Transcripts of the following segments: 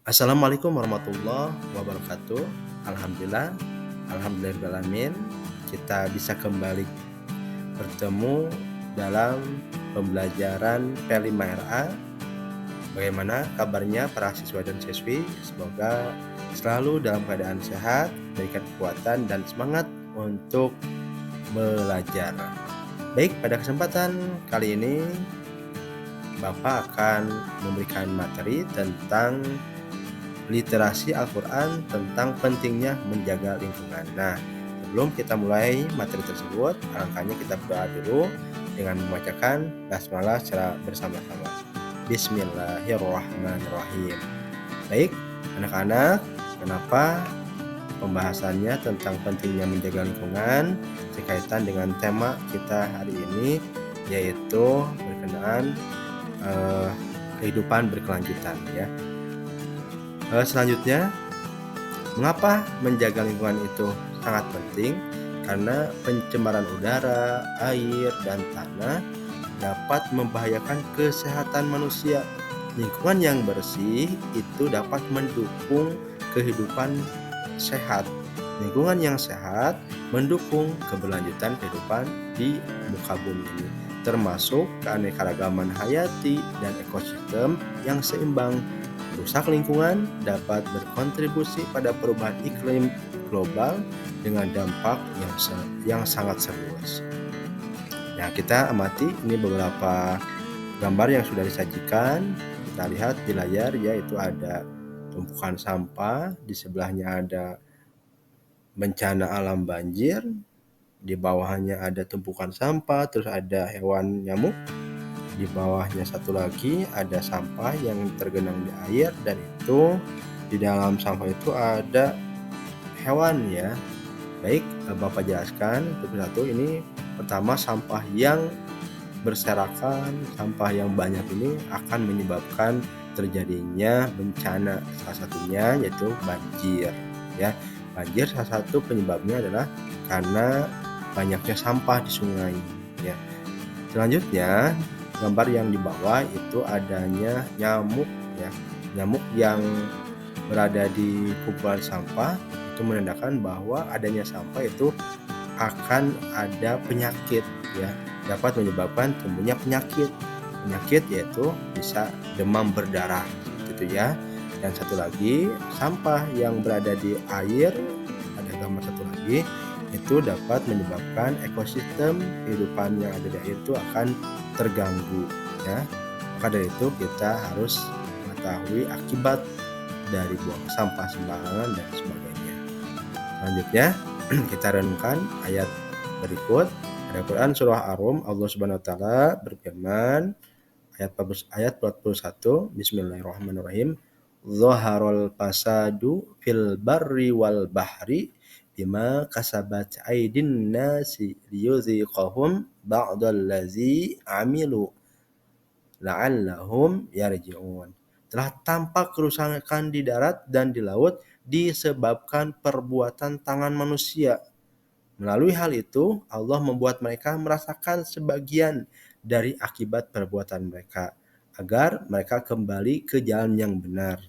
Assalamualaikum warahmatullahi wabarakatuh. Alhamdulillah, alhamdulillahirobbilalamin. Kita bisa kembali bertemu dalam pembelajaran P5RA. Bagaimana kabarnya para siswa dan siswi? Semoga selalu dalam keadaan sehat, diberikan kekuatan dan semangat untuk belajar. Baik, pada kesempatan kali ini Bapak akan memberikan materi tentang literasi Al-Quran tentang pentingnya menjaga lingkungan. Nah, sebelum kita mulai materi tersebut, alangkahnya kita berdoa dulu dengan membacakan basmalah secara bersama-sama. Bismillahirrahmanirrahim. Baik, anak-anak, kenapa pembahasannya tentang pentingnya menjaga lingkungan berkaitan dengan tema kita hari ini, yaitu berkenaan kehidupan berkelanjutan, ya. Selanjutnya, mengapa menjaga lingkungan itu sangat penting? Karena pencemaran udara, air, dan tanah dapat membahayakan kesehatan manusia. Lingkungan yang bersih itu dapat mendukung kehidupan sehat. Lingkungan yang sehat mendukung keberlanjutan kehidupan di muka bumi ini, termasuk keanekaragaman hayati dan ekosistem yang seimbang. Rusak lingkungan dapat berkontribusi pada perubahan iklim global dengan dampak yang sangat serius. Nah, kita amati ini beberapa gambar yang sudah disajikan. Kita lihat di layar, yaitu ada tumpukan sampah, di sebelahnya ada bencana alam banjir, di bawahnya ada tumpukan sampah, terus ada hewan nyamuk. Di bawahnya satu lagi ada sampah yang tergenang di air, dan itu di dalam sampah itu ada hewan, ya. Baik, Bapak jelaskan satu persatu. Ini pertama, sampah yang berserakan, sampah yang banyak ini akan menyebabkan terjadinya bencana. Salah satunya yaitu banjir, ya. Banjir salah satu penyebabnya adalah karena banyaknya sampah di sungai, ya. Selanjutnya, gambar yang di bawah itu adanya nyamuk, ya. Nyamuk yang berada di kumpulan sampah itu menandakan bahwa adanya sampah itu akan ada penyakit, ya. Dapat menyebabkan timbulnya penyakit yaitu bisa demam berdarah, gitu ya. Dan satu lagi, sampah yang berada di air, ada gambar satu lagi, itu dapat menyebabkan ekosistem kehidupan yang ada di air itu akan terganggu, ya. Maka dari itu kita harus mengetahui akibat dari buang sampah sembarangan dan sebagainya. Selanjutnya, kita renungkan ayat berikut. Ada Quran surah Ar-Rum, Allah Subhanahu wa taala berfirman, ayat 41, Bismillahirrahmanirrahim. Zaharul fasadu fil barri wal bahri bima kasabat aydin nasi liyuziqahum ba'dallazi amilu la'allahum yarji'un. Telah tampak kerusakan di darat dan di laut disebabkan perbuatan tangan manusia. Melalui hal itu, Allah membuat mereka merasakan sebagian dari akibat perbuatan mereka, agar mereka kembali ke jalan yang benar,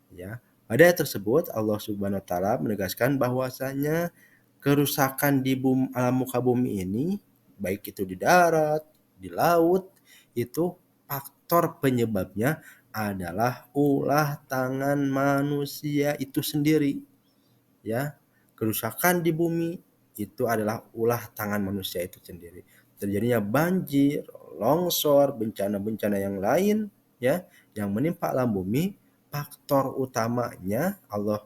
ya. Pada ayat tersebut, Allah Subhanahu wa taala menegaskan bahwasanya kerusakan di alam muka bumi ini, baik itu di darat, di laut, itu faktor penyebabnya adalah ulah tangan manusia itu sendiri, ya. Kerusakan di bumi itu adalah ulah tangan manusia itu sendiri. Terjadinya banjir, longsor, bencana-bencana yang lain, ya, yang menimpa alam bumi, faktor utamanya Allah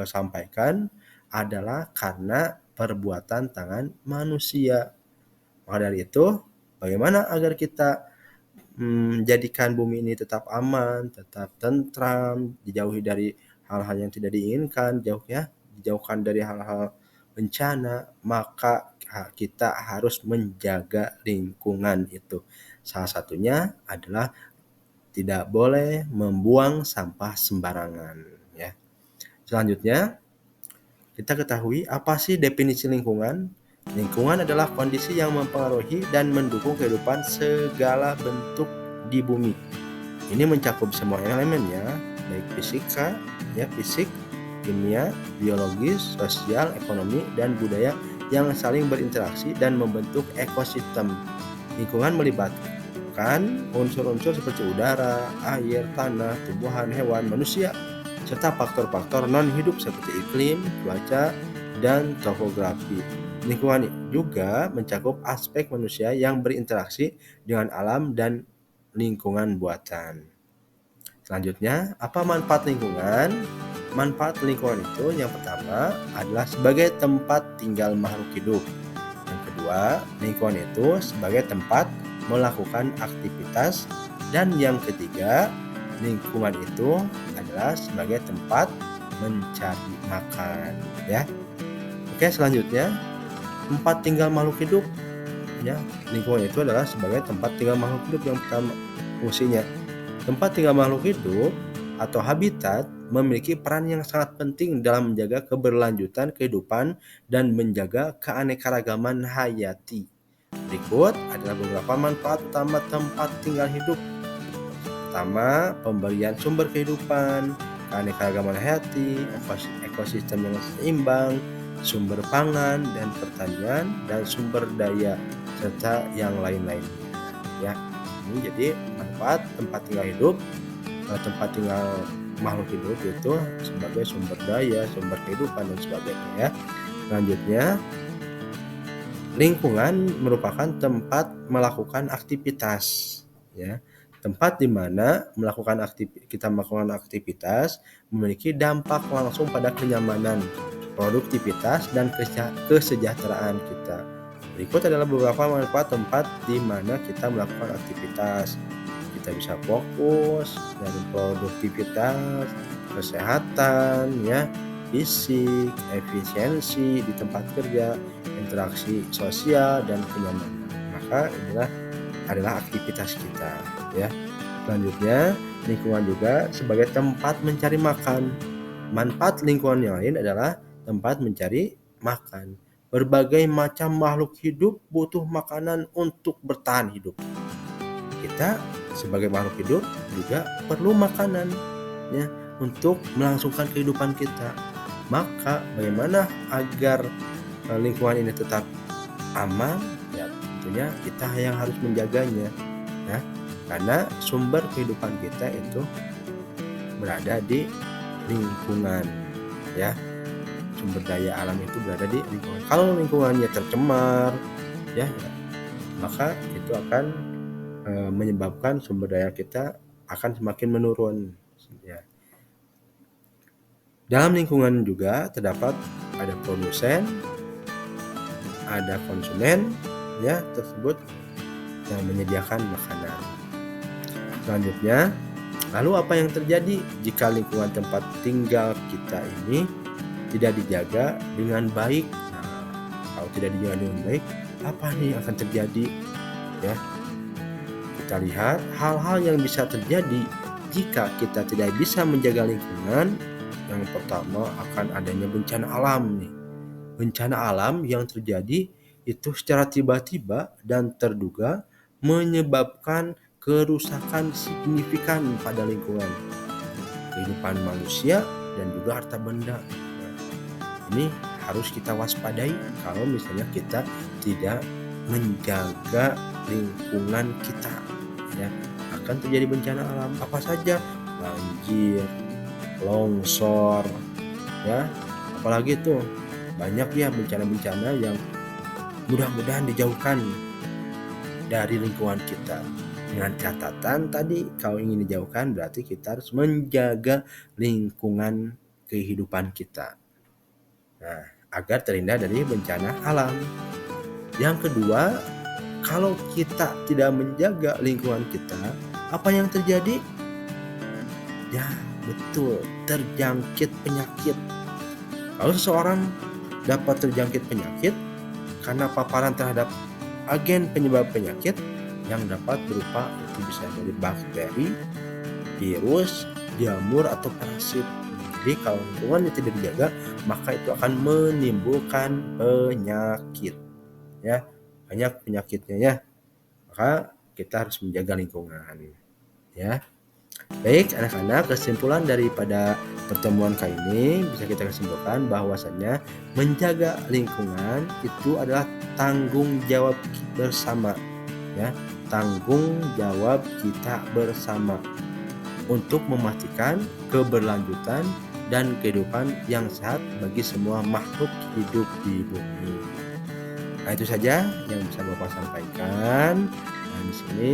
sampaikan adalah karena perbuatan tangan manusia. Maka dari itu, bagaimana agar kita menjadikan bumi ini tetap aman, tetap tentram, dijauhi dari hal-hal yang tidak diinginkan, dijauhkan dari hal-hal bencana, maka kita harus menjaga lingkungan itu. Salah satunya adalah tidak boleh membuang sampah sembarangan, ya. Selanjutnya, kita ketahui apa sih definisi lingkungan? Lingkungan adalah kondisi yang mempengaruhi dan mendukung kehidupan segala bentuk di bumi. Ini mencakup semua elemennya, baik fisika, ya fisik, kimia, biologis, sosial, ekonomi, dan budaya yang saling berinteraksi dan membentuk ekosistem. Lingkungan melibatkan unsur-unsur seperti udara, air, tanah, tumbuhan, hewan, manusia, serta faktor-faktor non-hidup seperti iklim, cuaca, dan topografi. Lingkungan juga mencakup aspek manusia yang berinteraksi dengan alam dan lingkungan buatan. Selanjutnya, apa manfaat lingkungan? Manfaat lingkungan itu yang pertama adalah sebagai tempat tinggal makhluk hidup. Yang kedua, lingkungan itu sebagai tempat melakukan aktivitas. Dan yang ketiga, lingkungan itu adalah sebagai tempat mencari makan. Ya. Oke, selanjutnya, tempat tinggal makhluk hidup. Ya, lingkungan itu adalah sebagai tempat tinggal makhluk hidup yang pertama fungsinya. Tempat tinggal makhluk hidup atau habitat memiliki peran yang sangat penting dalam menjaga keberlanjutan kehidupan dan menjaga keanekaragaman hayati. Berikut adalah beberapa manfaat utama tempat tinggal hidup. Pertama, pemberian sumber kehidupan, keanekaragaman hayati, ekosistem yang seimbang, sumber pangan dan pertanian, dan sumber daya, serta yang lain-lainnya. Ya, ini jadi manfaat tempat tinggal hidup, tempat tinggal makhluk hidup itu sebagai sumber daya, sumber kehidupan dan sebagainya. Ya. Selanjutnya, lingkungan merupakan tempat melakukan aktivitas. Ya, tempat di mana kita melakukan aktivitas memiliki dampak langsung pada kenyamanan, produktivitas, dan kesejahteraan kita. Berikut adalah beberapa manfaat tempat di mana kita melakukan aktivitas. Kita bisa fokus dan produktivitas, kesehatan, ya, fisik, efisiensi di tempat kerja, interaksi sosial, dan kenyamanan. Maka inilah adalah aktivitas kita, ya. Selanjutnya, lingkungan juga sebagai tempat mencari makan. Manfaat lingkungan yang lain adalah tempat mencari makan. Berbagai macam makhluk hidup butuh makanan untuk bertahan hidup. Kita sebagai makhluk hidup juga perlu makanan, ya, untuk melangsungkan kehidupan kita. Maka bagaimana agar lingkungan ini tetap aman? Ya, tentunya kita yang harus menjaganya, ya, karena sumber kehidupan kita itu berada di lingkungan, ya. Sumber daya alam itu berada di lingkungan. Kalau lingkungannya tercemar, ya, maka itu akan menyebabkan sumber daya kita akan semakin menurun. Ya. Dalam lingkungan juga terdapat ada produsen, ada konsumen, ya, tersebut yang menyediakan makanan. Selanjutnya, lalu apa yang terjadi jika lingkungan tempat tinggal kita ini tidak dijaga dengan baik? Nah, kalau tidak dijaga dengan baik, apa nih yang akan terjadi? Ya, kita lihat hal-hal yang bisa terjadi jika kita tidak bisa menjaga lingkungan. Yang pertama akan adanya bencana alam nih. Bencana alam yang terjadi itu secara tiba-tiba dan terduga menyebabkan kerusakan signifikan pada lingkungan, kehidupan manusia, dan juga harta benda. Ini harus kita waspadai kalau misalnya kita tidak menjaga lingkungan kita, ya. Akan terjadi bencana alam apa saja, banjir, longsor, ya, apalagi tuh banyak ya bencana-bencana yang mudah-mudahan dijauhkan dari lingkungan kita. Dengan catatan tadi, kalau ingin dijauhkan berarti kita harus menjaga lingkungan kehidupan kita, nah, agar terhindar dari bencana alam. Yang kedua, kalau kita tidak menjaga lingkungan kita, apa yang terjadi? Ya, betul, terjangkit penyakit. Kalau seseorang dapat terjangkit penyakit karena paparan terhadap agen penyebab penyakit yang dapat berupa itu bisa dari bakteri, virus, jamur, atau parasit. Jadi kalau lingkungannya tidak dijaga, maka itu akan menimbulkan penyakit, ya, banyak penyakitnya, ya. Maka kita harus menjaga lingkungan, ya. Baik anak-anak, kesimpulan daripada pertemuan kali ini bisa kita kesimpulan bahwasannya menjaga lingkungan itu adalah tanggung jawab bersama, ya, tanggung jawab kita bersama untuk memastikan keberlanjutan dan kehidupan yang sehat bagi semua makhluk hidup di bumi. Nah, itu saja yang bisa Bapak sampaikan. Nah, di sini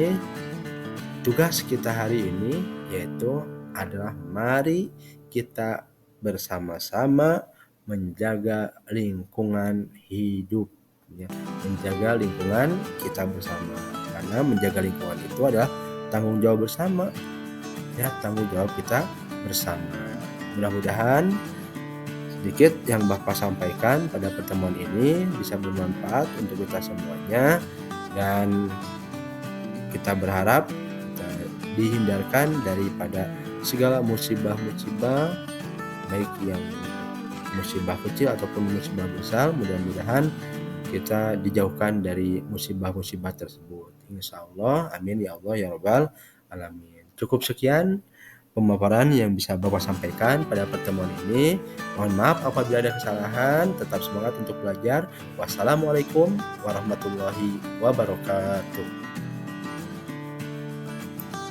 tugas kita hari ini yaitu adalah mari kita bersama-sama menjaga lingkungan hidup, ya, menjaga lingkungan kita bersama. Karena menjaga lingkungan itu adalah tanggung jawab bersama, ya, tanggung jawab kita bersama. Mudah-mudahan sedikit yang Bapak sampaikan pada pertemuan ini bisa bermanfaat untuk kita semuanya, dan kita berharap kita dihindarkan daripada segala musibah-musibah, baik yang musibah kecil ataupun musibah besar. Mudah-mudahan kita dijauhkan dari musibah-musibah tersebut. Insya Allah, amin ya Allah ya Rabbal alamin. Cukup sekian pemaparan yang bisa Bapak sampaikan pada pertemuan ini. Mohon maaf apabila ada kesalahan. Tetap semangat untuk belajar. Wassalamualaikum warahmatullahi wabarakatuh.